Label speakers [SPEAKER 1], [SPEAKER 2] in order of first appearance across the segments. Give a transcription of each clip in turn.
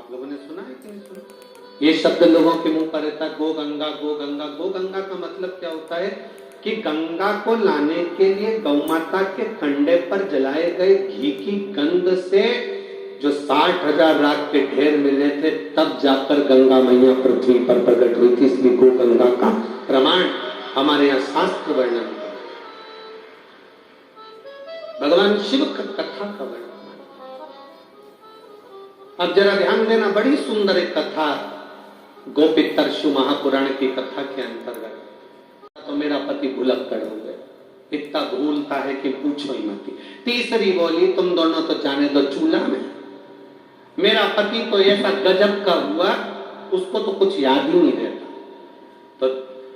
[SPEAKER 1] आप लोगों ने सुना है कि नहीं सुना? ये शब्द लोगों के मुंह पर रहता है, गो गंगा गो गंगा। गो गंगा का मतलब क्या होता है कि गंगा को लाने के लिए गौ माता के कंडे पर जलाए गए घी की गंध से जो 60,000 राख के ढेर मिले थे, तब जाकर गंगा मैया पृथ्वी पर प्रकट हुई थी। इसलिए गो गंगा का प्रमाण हमारे यहाँ शास्त्र वर्णन करते, भगवान शिव का कथा का वर्णन। अब जरा ध्यान देना, बड़ी सुंदर एक कथा गोपितर्षु महापुराण की कथा के अंतर्गत। तो मेरा पति भुलक्कड़ हो गए, इतना भूलता है कि पूछो ही मत। तीसरी बोली, तुम दोनों तो जाने दो चूल्हा में। मेरा पति तो ऐसा गजब का हुआ, उसको तो कुछ याद ही नहीं रहता। तो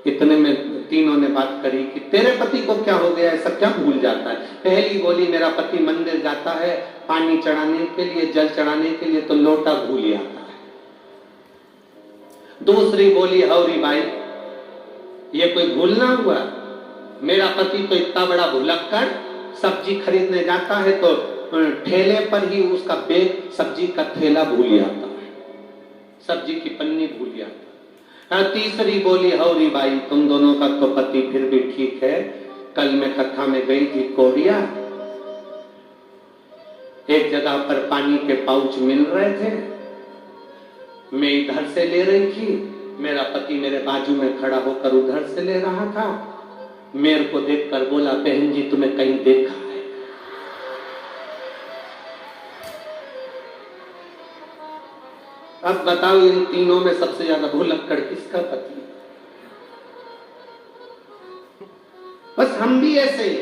[SPEAKER 1] इतने में तीनों ने बात करी कि तेरे पति को क्या हो गया, ऐसा क्या भूल जाता है। पहली बोली, मेरा पति मंदिर जाता है पानी चढ़ाने के लिए, जल चढ़ाने के लिए, तो लोटा भूल आता है। दूसरी बोली, हौरी भाई ये कोई भूलना हुआ, मेरा पति तो इतना बड़ा भुलक्कड़, सब्जी खरीदने जाता है तो ठेले पर ही उसका बैग, सब्जी का थैला भूल आता है, सब्जी की पन्नी भूल आता है। तीसरी बोली, हौरी भाई तुम दोनों का तो पति फिर भी ठीक है। कल मैं कथा में गई थी कोरिया, एक जगह पर पानी के पाउच मिल रहे थे, मैं इधर से ले रही थी, मेरा पति मेरे बाजू में खड़ा होकर उधर से ले रहा था। मेरे को देखकर बोला, बहन जी तुम्हें कहीं देखा है? अब बताओ इन तीनों में सबसे ज्यादा भुलक्कड़ किसका पति? बस हम भी ऐसे ही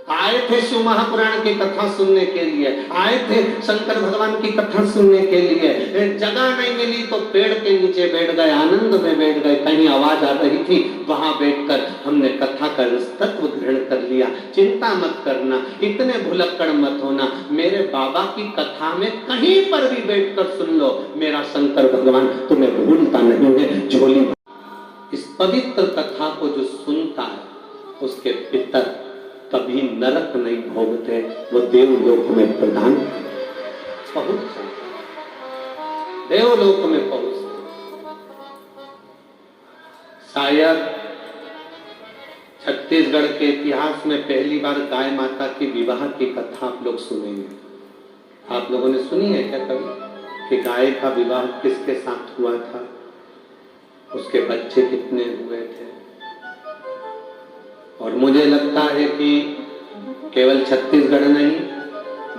[SPEAKER 1] आए थे शिव महापुराण की कथा सुनने के लिए, आए थे शंकर भगवान की कथा सुनने के लिए, जगह नहीं मिली तो पेड़ के नीचे बैठ गए, आनंद में बैठ गए, कहीं आवाज आ रही थी वहां बैठकर हमने कथा का तत्व ग्रहण कर लिया। चिंता मत करना, इतने भुलक्कड़ मत होना, मेरे बाबा की कथा में कहीं पर भी बैठकर सुन लो, मेरा शंकर भगवान तुम्हें भूलता नहीं है। झोली इस पवित्र कथा को जो सुनता है उसके पितर कभी नरक नहीं भोगते, वो देवलोक में प्रधान पहुंच जाते, देवलोक में पहुंचते। शायद छत्तीसगढ़ के इतिहास में पहली बार गाय माता की विवाह की कथा आप लोग सुनेंगे। आप लोगों ने सुनी है क्या कभी कि गाय का विवाह किसके साथ हुआ था, उसके बच्चे कितने हुए थे? और मुझे लगता है कि केवल छत्तीसगढ़ नहीं,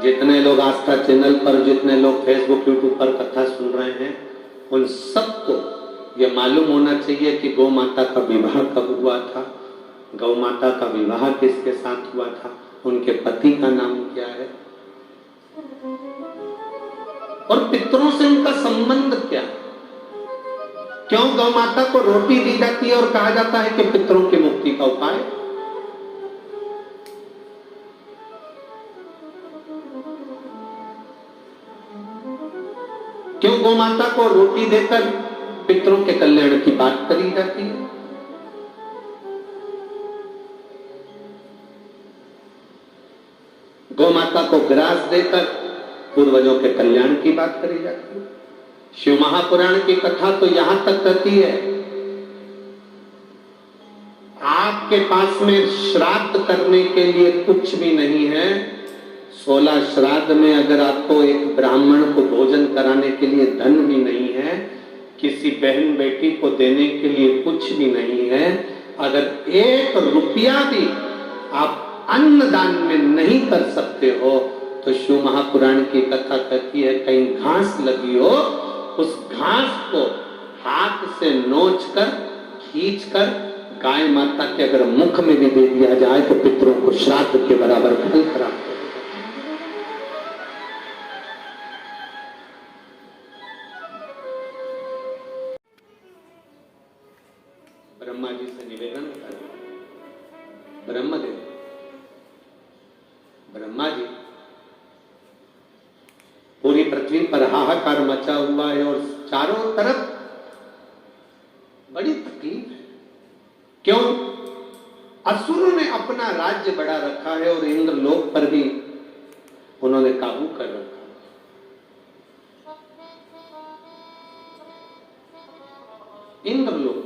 [SPEAKER 1] जितने लोग आस्था चैनल पर, जितने लोग फेसबुक यूट्यूब पर कथा सुन रहे हैं, उन सबको ये मालूम होना चाहिए कि गौ माता का विवाह कब हुआ था, गौ माता का विवाह किसके साथ हुआ था, उनके पति का नाम क्या है, और पितरों से उनका संबंध क्या। क्यों गौ माता को रोटी दी जाती है और कहा जाता है कि पितरों की मुक्ति का उपाय? क्यों गौ माता को रोटी देकर पितरों के कल्याण की बात करी जाती है? गौ माता को ग्रास देकर पूर्वजों के कल्याण की बात करी जाती है। शिव महापुराण की कथा तो यहां तक कहती है, आपके पास में श्राद्ध करने के लिए कुछ भी नहीं है, 16 श्राद्ध में अगर आपको एक ब्राह्मण को भोजन कराने के लिए धन भी नहीं है, किसी बहन बेटी को देने के लिए कुछ भी नहीं है, अगर 1 रुपया भी आप अन्नदान में नहीं कर सकते हो, तो शिव महापुराण की कथा कहती है कहीं घास लगी हो, उस घास को हाथ से नोच कर, खींच कर गाय माता के अगर मुख में भी दे दिया जाए तो पितरों को श्राद्ध के बराबर फल प्राप्त हो। ब्रह्मा जी से निवेदन कर, ब्रह्मदेव, ब्रह्मा जी, पूरी पृथ्वी पर हाहाकार मचा हुआ है और चारों तरफ बड़ी तकलीफ है। क्यों? असुरों ने अपना राज्य बढ़ा रखा है और इंद्र लोक पर भी उन्होंने काबू कर रखा। इंद्रलोक।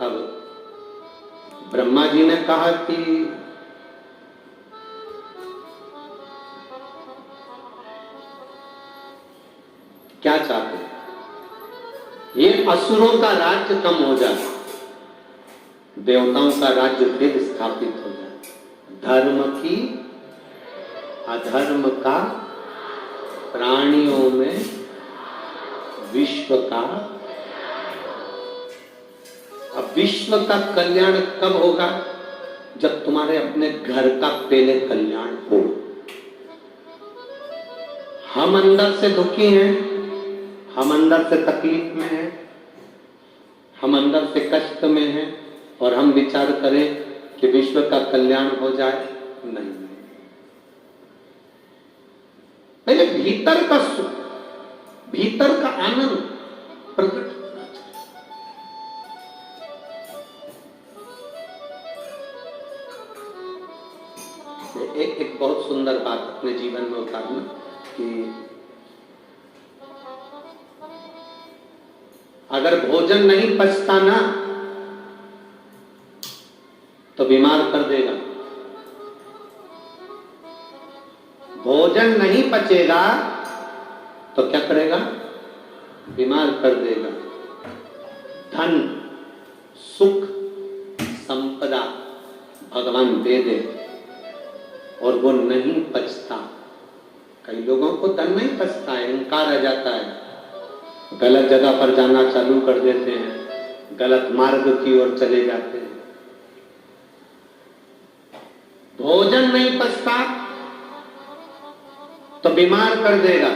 [SPEAKER 1] अब ब्रह्मा जी ने कहा कि क्या चाहते, ये असुरों का राज्य कम हो जाए, देवताओं का राज्य फिर स्थापित हो जाए, धर्म की अधर्म का प्राणियों में विश्व का। अब विश्व का कल्याण कब होगा? जब तुम्हारे अपने घर का पहले कल्याण हो। हम अंदर से दुखी हैं, हम अंदर से तकलीफ में हैं, हम अंदर से कष्ट में हैं, और हम विचार करें कि विश्व का कल्याण हो जाए। नहीं, पहले भीतर का सुख, भीतर का आनंद प्रकट होना चाहिए। एक बहुत सुंदर बात अपने जीवन में उतारना कि अगर भोजन नहीं पचता ना तो बीमार कर देगा। भोजन नहीं पचेगा तो क्या करेगा? बीमार कर देगा। धन, सुख, संपदा भगवान दे दे और वो नहीं पचता। कई लोगों को धन नहीं पचता है, इनकार आ जाता है, गलत जगह पर जाना चालू कर देते हैं, गलत मार्ग की ओर चले जाते हैं। भोजन नहीं पचता तो बीमार कर देगा।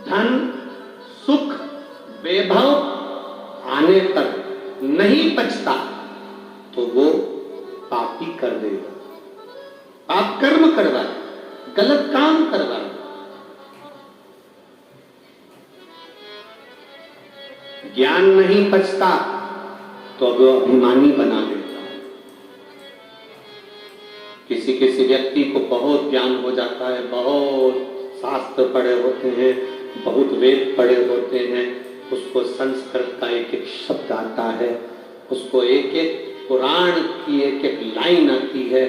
[SPEAKER 1] धन, सुख, वैभव आने पर नहीं पचता तो वो पापी कर देगा, पाप कर्म करवाए, गलत काम करवाए। ज्ञान नहीं पचता तो वो अभिमानी बना देता। किसी किसी व्यक्ति को बहुत ज्ञान हो जाता है, बहुत शास्त्र पढ़े होते हैं, बहुत वेद पढ़े होते हैं, उसको संस्कृत का एक एक शब्द आता है, उसको एक एक पुराण की एक एक लाइन आती है,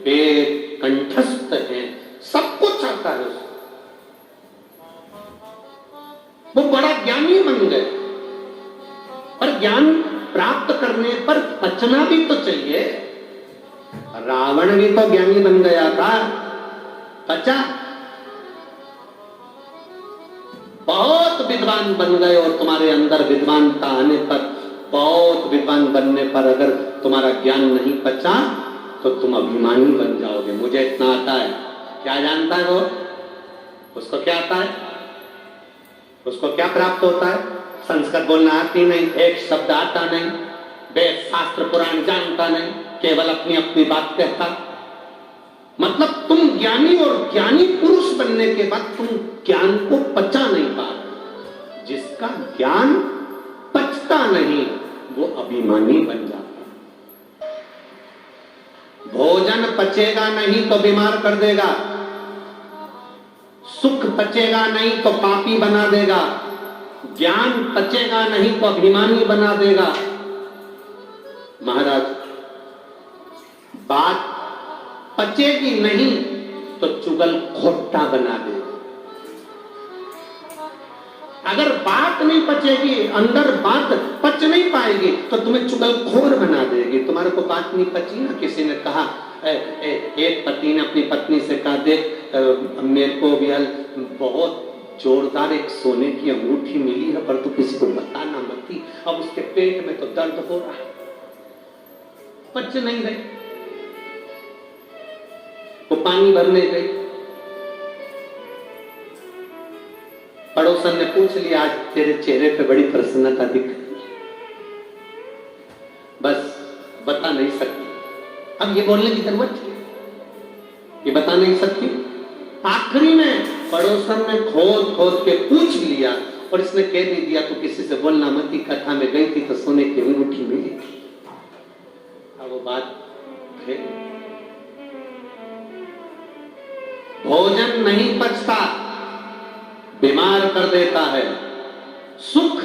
[SPEAKER 1] वेद कंठस्थ है, सब कुछ आता है उसको, वो बड़ा ज्ञानी बन गए। पर ज्ञान प्राप्त करने पर पचना भी तो चाहिए। रावण भी तो ज्ञानी बन गया था, पचा। बहुत विद्वान बन गए और तुम्हारे अंदर विद्वानता आने पर, बहुत विद्वान बनने पर अगर तुम्हारा ज्ञान नहीं पचा तो तुम अभिमानी बन जाओगे। मुझे इतना आता है, क्या जानता है वो? उसको क्या आता है? उसको क्या प्राप्त होता है? संस्कृत बोलना आती नहीं, एक शब्द आता नहीं, वेद शास्त्र पुराण जानता नहीं, केवल अपनी अपनी बात कहता। मतलब तुम ज्ञानी, और ज्ञानी पुरुष बनने के बाद तुम ज्ञान को पचा नहीं पा रहे। जिसका ज्ञान पचता नहीं वो अभिमानी बन जाता। भोजन पचेगा नहीं तो बीमार कर देगा, सुख पचेगा नहीं तो पापी बना देगा, ज्ञान पचेगा नहीं तो अभिमानी बना देगा। महाराज, बात पचेगी नहीं तो चुगल खोटा बना देगा। अगर बात नहीं पचेगी, अंदर बात पच नहीं पाएगी तो तुम्हें चुगलखोर बना देगी। तुम्हारे को बात नहीं पची ना, किसी ने कहा, एक पति ने अपनी पत्नी से कहा, देख मेरे को भी बहुत जोरदार एक सोने की अंगूठी मिली है, पर तू किसी को बताना मत। अब उसके पेट में तो दर्द हो रहा है, पच नहीं रही, वो पानी भरने गई। पड़ोसन ने पूछ लिया, आज तेरे चेहरे पे बड़ी प्रसन्नता दिख रही है, बस बता नहीं सकती। अब ये बोलने की जरूरत है, ये बता नहीं सकती। आखिरी में पड़ोसन ने खोद खोद के पूछ लिया और इसने कह भी दिया, तो किसी से बोलना मत, कथा में गई थी तो सोने की अंगूठी मिली थी। अब वो बात है, भोजन भोजन नहीं पचता, बीमार कर देता है। सुख,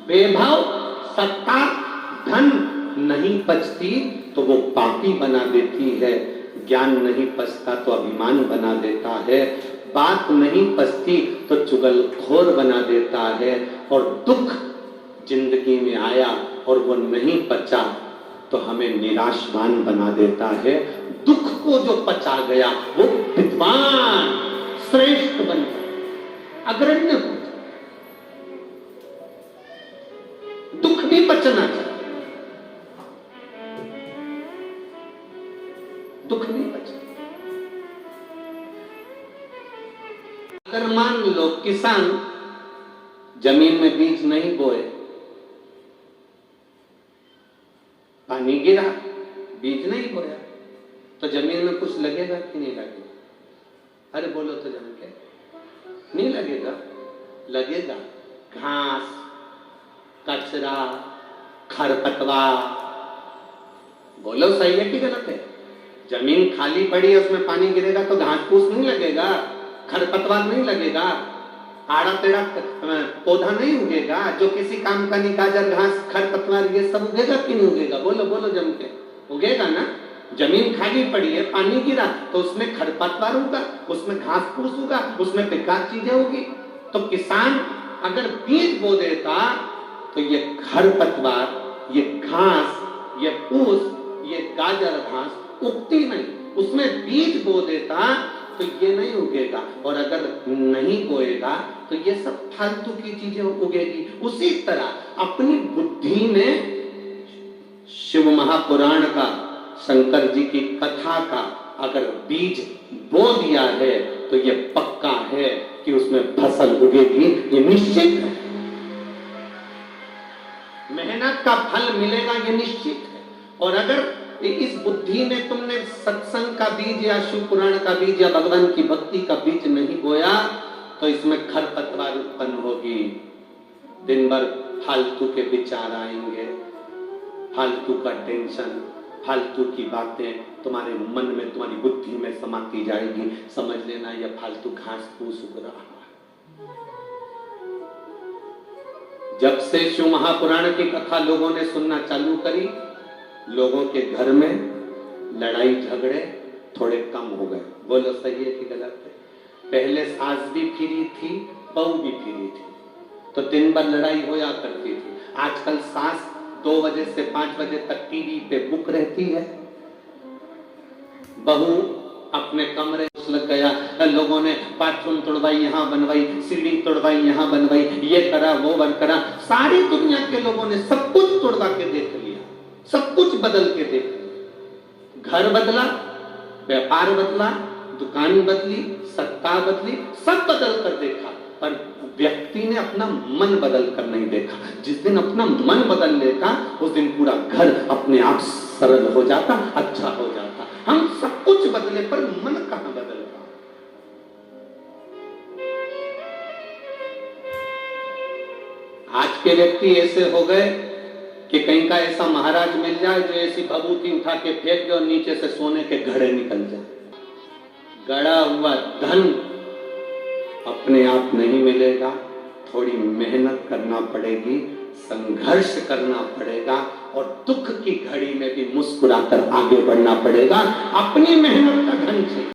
[SPEAKER 1] वैभव, सत्ता, धन नहीं पचती तो वो पापी बना देती है। ज्ञान नहीं पचता तो अभिमान बना देता है। बात नहीं पचती तो चुगलखोर बना देता है। और दुख जिंदगी में आया और वो नहीं पचा तो हमें निराशवान बना देता है। दुख को जो पचा गया वो विद्वान, श्रेष्ठ बनता, अग्रण्य होता। दुख भी पचना चाहिए, दुख नहीं पचना। अगर मान लो किसान जमीन में बीज नहीं बोए, पानी गिरा, बीज नहीं बोया, तो जमीन में कुछ लगेगा कि नहीं लगेगा? अरे बोलो तो जम के, नहीं लगेगा? लगेगा। घास, कचरा, खरपतवार, बोलो सही है कि गलत है? जमीन खाली पड़ी है, उसमें पानी गिरेगा तो घास फूस नहीं लगेगा, खरपतवार नहीं लगेगा, आड़ा टेढ़ा पौधा नहीं उगेगा, जो किसी काम का नहीं, गाजर, घास, खरपतवार ये सब उगेगा कि नहीं उगेगा? बोलो बोलो जम के, उगेगा ना? जमीन खाली पड़ी है, पानी गिरा तो उसमें खरपतवार होगा, उसमें घास फूस होगा, उसमें बेकार चीजें होगी। तो किसान अगर बीज बो देता तो ये खरपतवार, ये घास, ये फूस, ये गाजर घास उगती नहीं। उसमें बीज बो देता तो ये नहीं उगेगा, और अगर नहीं बोएगा तो ये सब फालतू की चीजें उगेगी। उसी तरह अपनी बुद्धि में शिव महापुराण का, शंकर जी की कथा का अगर बीज बो दिया है तो ये पक्का है कि उसमें फसल उगेगी, ये निश्चित है। मेहनत का फल मिलेगा, ये निश्चित है। और अगर इस बुद्धि में तुमने सत्संग का बीज या शिव पुराण का बीज या भगवान की भक्ति का बीज नहीं बोया तो इसमें खरपतवार उत्पन्न होगी। दिन भर फालतू के विचार आएंगे, फालतू का टेंशन, फालतू की बातें तुम्हारे मन में, तुम्हारी बुद्धि में समाती जाएगी। समझ लेना यह फालतू घास फूस उग रहा है। जब से शिव महापुराण की कथा लोगों ने सुनना चालू करी, लोगों के घर में लड़ाई झगड़े थोड़े कम हो गए। बोलो सही है कि गलत है? पहले सास भी फ्री थी, बहू भी फ्री थी, तो दिन भर लड़ाई होया करती थी। आजकल सास 2 बजे से 5 बजे तक टीवी पे बुक रहती है, बहू अपने कमरे लग गया, लोगों ने बाथरूम तोड़वाई, यहाँ बनवाई, सीढ़ी तोड़वाई, यहाँ बनवाई, ये करा वो बन करा। सारी दुनिया के लोगों ने सब कुछ तोड़वा के देख लिया, सब कुछ बदल के देख लिया। घर बदला, व्यापार बदला, दुकान बदली, सत्ता बदली, सब बदल कर देखा, पर व्यक्ति ने अपना मन बदल कर नहीं देखा। जिस दिन अपना मन बदल लेता उस दिन पूरा घर अपने आप सरल हो जाता, अच्छा हो जाता। हम सब कुछ बदले पर मन कहां बदलता? आज के व्यक्ति ऐसे हो गए कि कहीं का ऐसा महाराज मिल जाए जो ऐसी भभूति उठा के फेंक दे और नीचे से सोने के घड़े निकल जाए। गड़ा हुआ धन अपने आप नहीं मिलेगा, थोड़ी मेहनत करना पड़ेगी, संघर्ष करना पड़ेगा, और दुख की घड़ी में भी मुस्कुराकर आगे बढ़ना पड़ेगा। अपनी मेहनत का धन चाहिए।